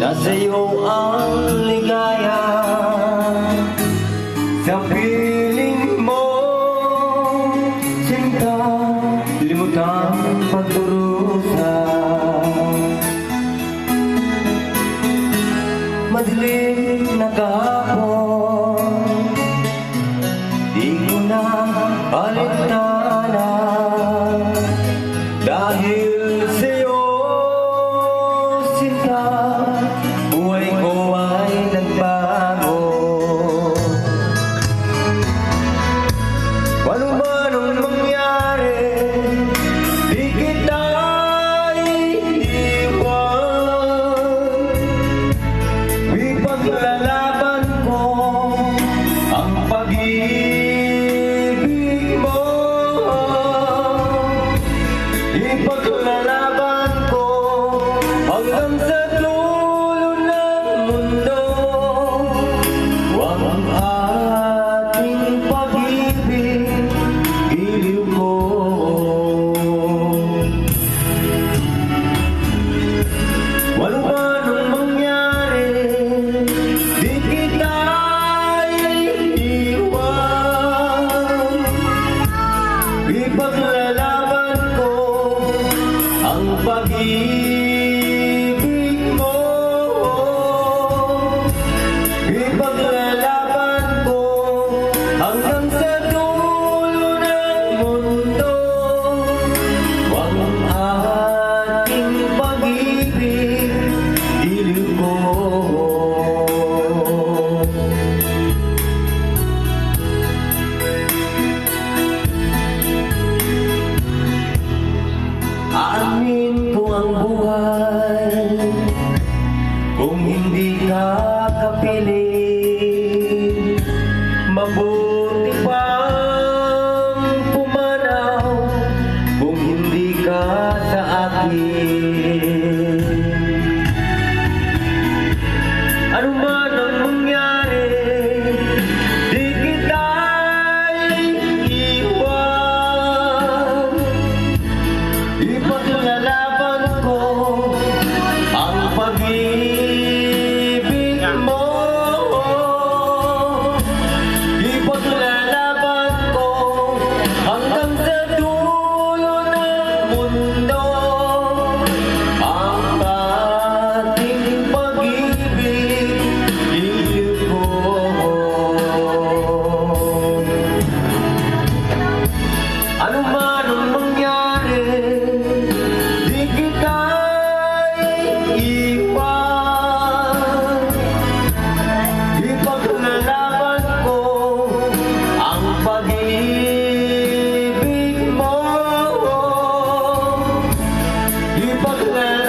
Nasa'yo ang ligaya sa piling mo, sinta, limutang pagdurusa. Madilim na kahapon, di ko na alintana, dahil sa'yo, sinta, buhay ko ay nagbago. Ano man ang mangyari, di kita iiwan. Ipaglalaban ko ang pag-ibig mo. Ipaglalaban ko hanggang sa dulo ng mundo. Ang ating pag-ibig, giliw ko. Walang anong mangyari, di kita iiwan. Ipaglalaban ko ang pag-ibig mo. Ipaglalaban ko hanggang sa dulo ng mundo. Ang ating pag-ibig, giliw ko. Aamin ko ang buhay kung hindi ka kapiling. Mabuti pang pumanaw kung hindi ka sa akin. Ano man ang mangyari, di kita iiwan. Ipaglalaban ko ang pag-ibig mo. Ipaglalaban ko hanggang sa dulo ng mundo. Ang ating pag-ibig, giliw ko. Ano man ang mangyari, di kita iiwan. Ipaglalaban ko ang pag-ibig mo. Ipaglalaban